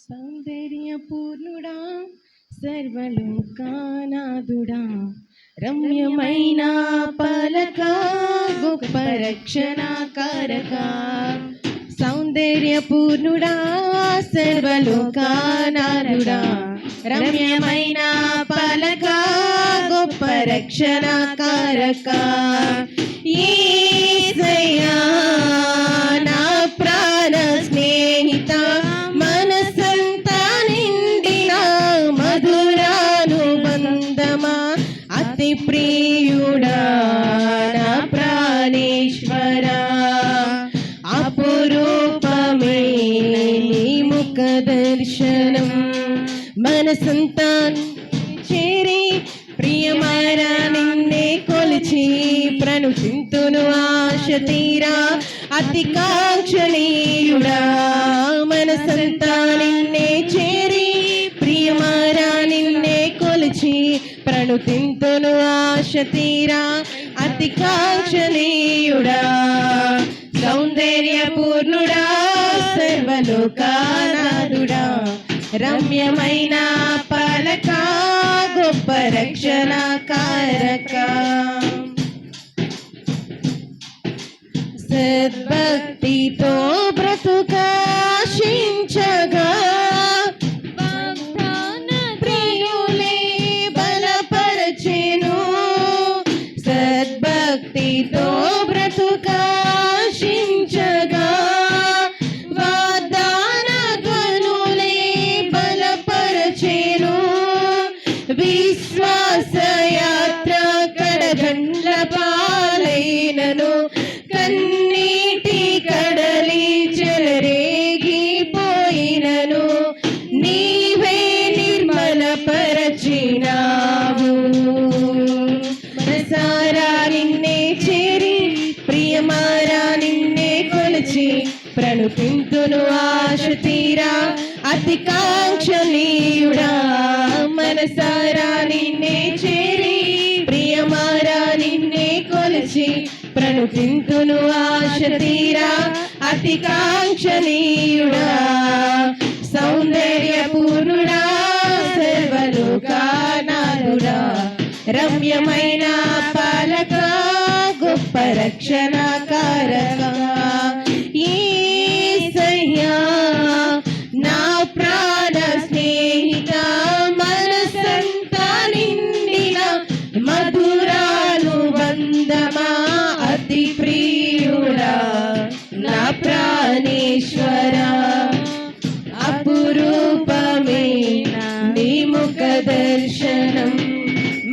సౌందర్యపూర్ణుడా సర్వలోకానాథుడా రమ్యమైన పలక గొప్ప రక్షణకారక సౌందర్యపూర్ణుడా సర్వలోకానాథుడా రమ్యమైన పలక గొప్ప రక్షణకారక యేసయ్యా నా ప్రాణ స్నేహిత మనసంతా నిండిన మధురానుబంధమా అతి ప్రియుడా నా ప్రాణేశ్వరా అపురూపమే నీ ముఖ దర్శనం మనసంతా చేరి ప్రియమారా నిన్నే కొలిచి ప్రణుతింతును ఆశ తీరా అతి కాంక్షణీయుడా మనసంతా నిన్నే చేరి ప్రియమారా నిన్నే కొలిచి ప్రణుతింతును ఆశ తీరా అతి కాంక్షణీయుడా సౌందర్యపూర్ణుడా సర్వలోకానాథుడా రమ్యమైన పలక గొప్ప రక్షణకారక సద్భక్తితో బ్రతుకాశించగా ప్రియులే బలపరచెను సద్భక్తితో బ్రతుకాశించగా విశ్వాసయాత్ర కడగండ్ల పాలైనను కన్నీటి కడలి చెలరేగిపోయినను నీవే నిర్మలపరచినావు మనసారా నిన్నే చేరి ప్రియమారా నిన్నే కొలిచి ప్రణుతింతును ఆశ తీరా అతి కాంక్షణీయుడా మనసారా నిన్నే చేరి ప్రియమారా నిన్నే కొలిచి ప్రణుతింతును ఆశ తీరా అతి కాంక్షణీయుడా సౌందర్యపూర్ణుడా సర్వలోకానాథుడా రమ్యమైన పాలక గొప్ప రక్షణకారక యేసయ్యా నా ప్రాణ స్నేహిత మనసంతా నిండిన మధురానుబంధమా అతి ప్రియుడా నా ప్రాణేశ్వరా అపురూపమే నీ ముఖ దర్శనం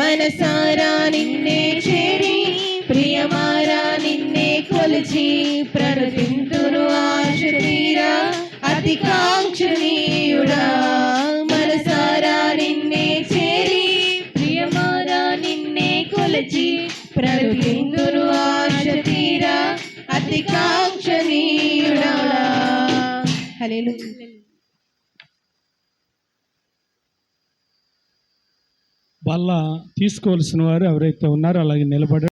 మనసారా నిన్నే చేరి ప్రియమారా నిన్నే కొలిచి ప్రణుతింతును ఆశ తీరా అతి కాంక్షణీయుడా మనసారా నిన్నే చేరి ప్రియమారా నిన్నే కొలిచి ప్రణుతింతును ఆశ తీరా అతి కాంక్షణీయుడా. హల్లెలూయా. బల్ల తీసుకోవాల్సిన వారు ఎవరైతే ఉన్నారో అలాగే నిలబడి